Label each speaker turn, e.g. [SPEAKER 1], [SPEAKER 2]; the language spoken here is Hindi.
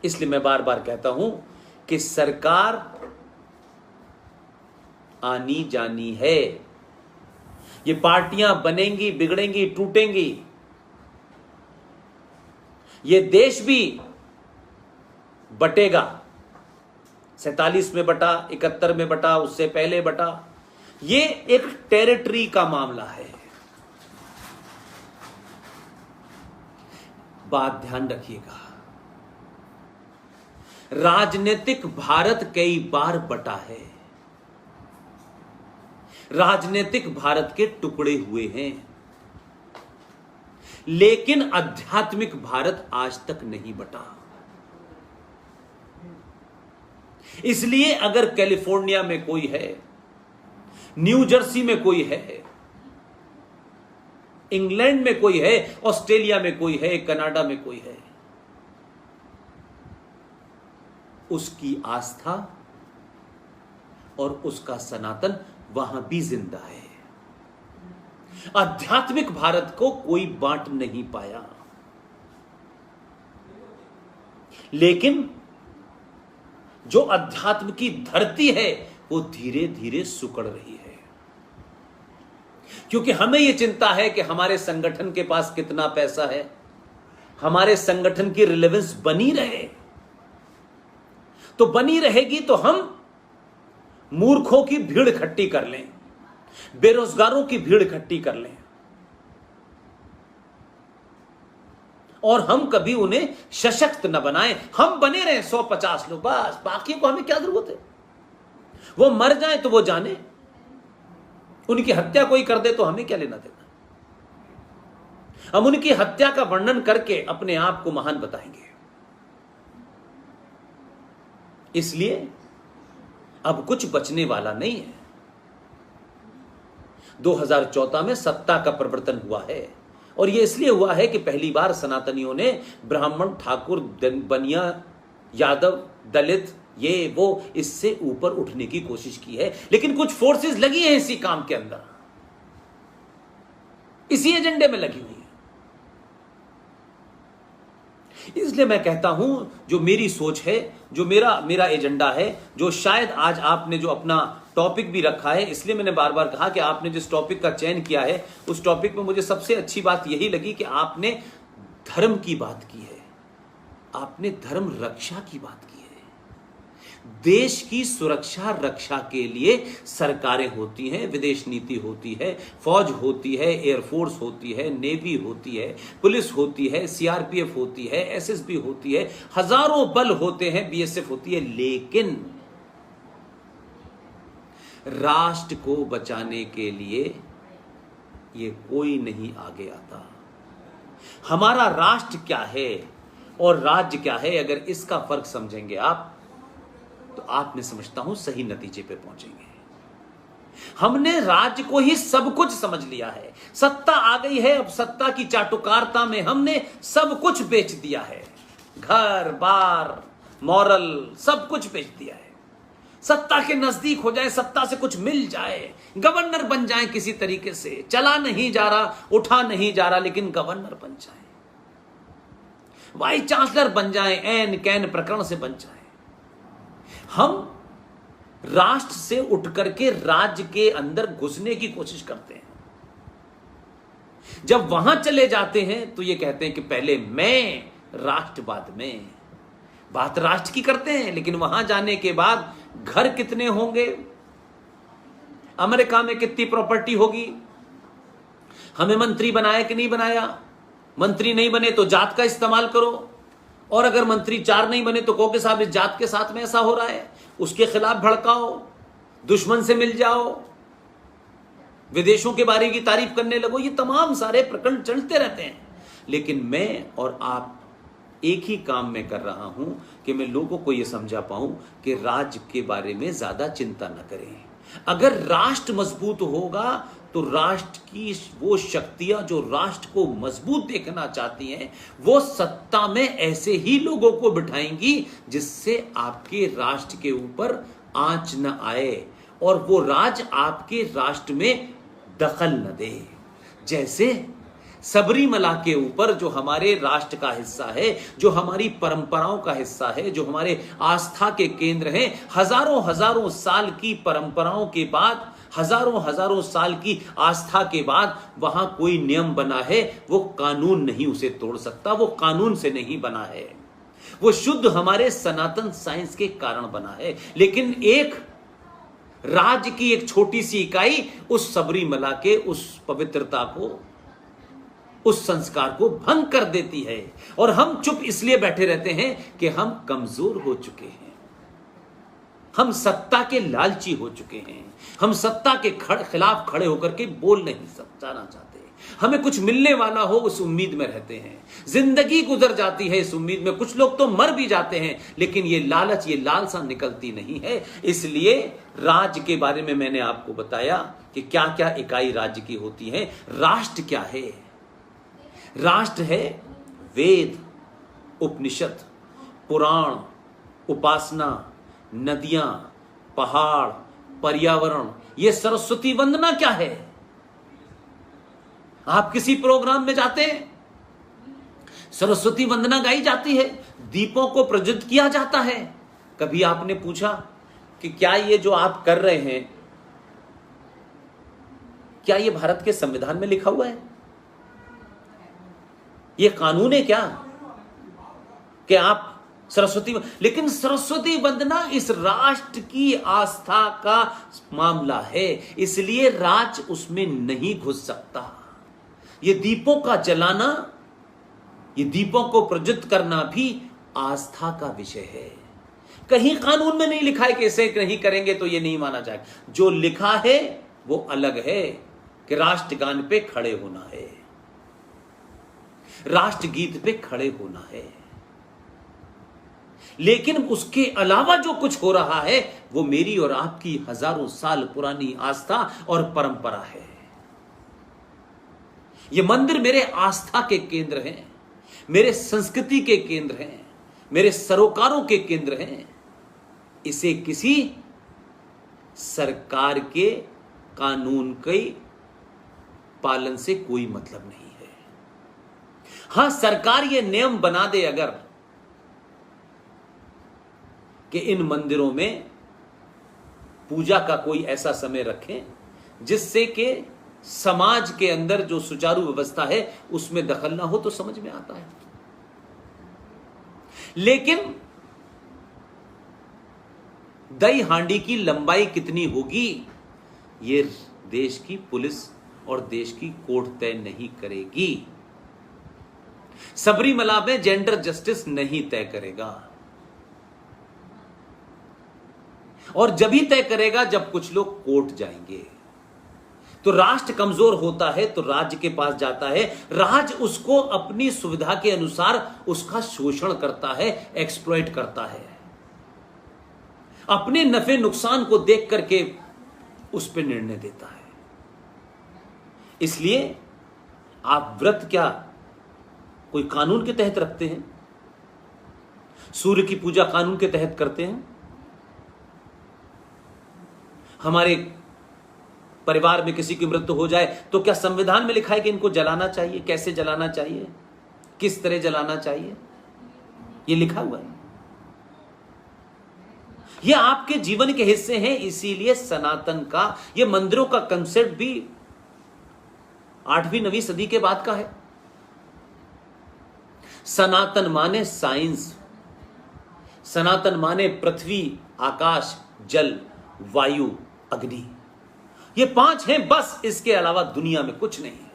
[SPEAKER 1] इसलिए मैं बार बार कहता हूं कि सरकार आनी जानी है। ये पार्टियां बनेंगी, बिगड़ेंगी, टूटेंगी। ये देश भी बटेगा। 47 में बटा, 71 में बटा, उससे पहले बटा। ये एक टेरिटरी का मामला है। बात ध्यान रखिएगा, राजनीतिक भारत कई बार बटा है, राजनीतिक भारत के टुकड़े हुए हैं, लेकिन आध्यात्मिक भारत आज तक नहीं बटा। इसलिए अगर कैलिफोर्निया में कोई है, न्यू जर्सी में कोई है, इंग्लैंड में कोई है, ऑस्ट्रेलिया में कोई है, कनाडा में कोई है, उसकी आस्था और उसका सनातन वहां भी जिंदा है। आध्यात्मिक भारत को कोई बांट नहीं पाया, लेकिन जो अध्यात्म की धरती है वो धीरे धीरे सुकड़ रही है, क्योंकि हमें यह चिंता है कि हमारे संगठन के पास कितना पैसा है, हमारे संगठन की रिलेवेंस बनी रहे। तो बनी रहेगी तो हम मूर्खों की भीड़ इकट्ठी कर लें, बेरोजगारों की भीड़ इकट्ठी कर लें, और हम कभी उन्हें सशक्त न बनाएं। हम बने रहे 150 लोग, बस। बाकी को हमें क्या जरूरत है? वो मर जाए तो वो जाने, उनकी हत्या कोई कर दे तो हमें क्या लेना देना। हम उनकी हत्या का वर्णन करके अपने आप को महान बताएंगे। इसलिए अब कुछ बचने वाला नहीं है। 2014 में सत्ता का परिवर्तन हुआ है, और यह इसलिए हुआ है कि पहली बार सनातनियों ने ब्राह्मण, ठाकुर, बनिया, यादव, दलित, ये वो इससे ऊपर उठने की कोशिश की है। लेकिन कुछ फोर्सेस लगी हैं इसी काम के अंदर, इसी एजेंडे में लगी हुई है। इसलिए मैं कहता हूं, जो मेरी सोच है, जो मेरा एजेंडा है, जो शायद आज आपने जो अपना टॉपिक भी रखा है, इसलिए मैंने बार बार कहा कि आपने जिस टॉपिक का चयन किया है उस टॉपिक में मुझे सबसे अच्छी बात यही लगी कि आपने धर्म की बात की है, आपने धर्म रक्षा की बात की है। देश की सुरक्षा रक्षा के लिए सरकारें होती हैं, विदेश नीति होती है, फौज होती है, एयरफोर्स होती है, नेवी होती है, पुलिस होती है, सीआरपीएफ होती है, एसएसबी होती है, हजारों बल होते हैं, बीएसएफ होती है। लेकिन राष्ट्र को बचाने के लिए ये कोई नहीं आगे आता। हमारा राष्ट्र क्या है और राज्य क्या है, अगर इसका फर्क समझेंगे आप, तो आप मैं समझता हूं सही नतीजे पे पहुंचेंगे। हमने राज्य को ही सब कुछ समझ लिया है, सत्ता आ गई है, अब सत्ता की चाटुकारिता में हमने सब कुछ बेच दिया है, घर बार, मॉरल, सब कुछ बेच दिया है। सत्ता के नजदीक हो जाए, सत्ता से कुछ मिल जाए, गवर्नर बन जाए किसी तरीके से, चला नहीं जा रहा, उठा नहीं जा रहा, लेकिन गवर्नर बन जाए, वाइस चांसलर बन जाए, एन कैन प्रकरण से बन जाए। हम राष्ट्र से उठ करके राज्य के अंदर घुसने की कोशिश करते हैं। जब वहां चले जाते हैं तो ये कहते हैं कि पहले मैं, राष्ट्रवाद में। बात राष्ट्र की करते हैं, लेकिन वहां जाने के बाद घर कितने होंगे, अमेरिका में कितनी प्रॉपर्टी होगी, हमें मंत्री बनाया कि नहीं बनाया, मंत्री नहीं बने तो जात का इस्तेमाल करो, और अगर मंत्री 4 नहीं बने तो कहो कि साहब इस जात के साथ में ऐसा हो रहा है, उसके खिलाफ भड़काओ, दुश्मन से मिल जाओ, विदेशों के बारे की तारीफ करने लगो। ये तमाम सारे प्रकरण चलते रहते हैं। लेकिन मैं और आप एक ही काम में कर रहा हूं कि मैं लोगों को यह समझा पाऊं कि राज्य के बारे में ज्यादा चिंता न करें। अगर राष्ट्र मजबूत होगा तो राष्ट्र की वो शक्तियां जो राष्ट्र को मजबूत देखना चाहती हैं, वो सत्ता में ऐसे ही लोगों को बिठाएंगी जिससे आपके राष्ट्र के ऊपर आंच न आए और वो राज आपके राष्ट्र में दखल न दे। जैसे सबरीमला के ऊपर जो हमारे राष्ट्र का हिस्सा है, जो हमारी परंपराओं का हिस्सा है, जो हमारे आस्था के केंद्र हैं, हजारों हजारों साल की परंपराओं के बाद, हजारों हजारों साल की आस्था के बाद वहां कोई नियम बना है, वो कानून नहीं उसे तोड़ सकता। वो कानून से नहीं बना है, वो शुद्ध हमारे सनातन साइंस के कारण बना है। लेकिन एक राज्य की एक छोटी सी इकाई उस सबरीमला के उस पवित्रता को, उस संस्कार को भंग कर देती है। और हम चुप इसलिए बैठे रहते हैं कि हम कमजोर हो चुके हैं, हम सत्ता के लालची हो चुके हैं, हम सत्ता के खिलाफ खड़े होकर के बोल नहीं जाना चाहते, हमें कुछ मिलने वाला हो उस उम्मीद में रहते हैं। जिंदगी गुजर जाती है इस उम्मीद में, कुछ लोग तो मर भी जाते हैं, लेकिन ये लालच, ये लालसा निकलती नहीं है। इसलिए राज्य के बारे में मैंने आपको बताया कि क्या क्या इकाई राज्य की होती है। राष्ट्र क्या है? राष्ट्र है वेद, उपनिषद, पुराण, उपासना, नदियां, पहाड़, पर्यावरण। ये सरस्वती वंदना क्या है? आप किसी प्रोग्राम में जाते हैं, सरस्वती वंदना गाई जाती है, दीपों को प्रज्वलित किया जाता है। कभी आपने पूछा कि क्या ये जो आप कर रहे हैं, क्या ये भारत के संविधान में लिखा हुआ है? ये कानून है क्या कि आप सरस्वती? लेकिन सरस्वती वंदना इस राष्ट्र की आस्था का मामला है, इसलिए राज्य उसमें नहीं घुस सकता। ये दीपों का जलाना, ये दीपों को प्रज्वलित करना भी आस्था का विषय है। कहीं कानून में नहीं लिखा है कि इसे नहीं करेंगे तो ये नहीं माना जाएगा। जो लिखा है वो अलग है कि राष्ट्रगान पे खड़े होना है, राष्ट्रगीत पे खड़े होना है। लेकिन उसके अलावा जो कुछ हो रहा है वो मेरी और आपकी हजारों साल पुरानी आस्था और परंपरा है। ये मंदिर मेरे आस्था के केंद्र हैं, मेरे संस्कृति के केंद्र हैं, मेरे सरोकारों के केंद्र हैं। इसे किसी सरकार के कानून के पालन से कोई मतलब नहीं है। हां, सरकार ये नियम बना दे अगर कि इन मंदिरों में पूजा का कोई ऐसा समय रखें जिससे कि समाज के अंदर जो सुचारू व्यवस्था है उसमें दखल ना हो, तो समझ में आता है। लेकिन दही हांडी की लंबाई कितनी होगी ये देश की पुलिस और देश की कोर्ट तय नहीं करेगी। सबरीमला में जेंडर जस्टिस नहीं तय करेगा, और जब ही तय करेगा जब कुछ लोग कोर्ट जाएंगे। तो राष्ट्र कमजोर होता है तो राज्य के पास जाता है, राज्य उसको अपनी सुविधा के अनुसार उसका शोषण करता है, एक्सप्लॉइट करता है, अपने नफे नुकसान को देख करके उस पर निर्णय देता है। इसलिए आप व्रत क्या कोई कानून के तहत रखते हैं? सूर्य की पूजा कानून के तहत करते हैं? हमारे परिवार में किसी की मृत्यु हो जाए तो क्या संविधान में लिखा है कि इनको जलाना चाहिए? कैसे जलाना चाहिए, किस तरह जलाना चाहिए, ये लिखा हुआ है। ये आपके जीवन के हिस्से हैं। इसीलिए सनातन का ये मंदिरों का कंसेप्ट भी 8वीं 9वीं सदी के बाद का है। सनातन माने साइंस, सनातन माने पृथ्वी, आकाश, जल, वायु, अग्नि। ये 5 हैं बस, इसके अलावा दुनिया में कुछ नहीं है।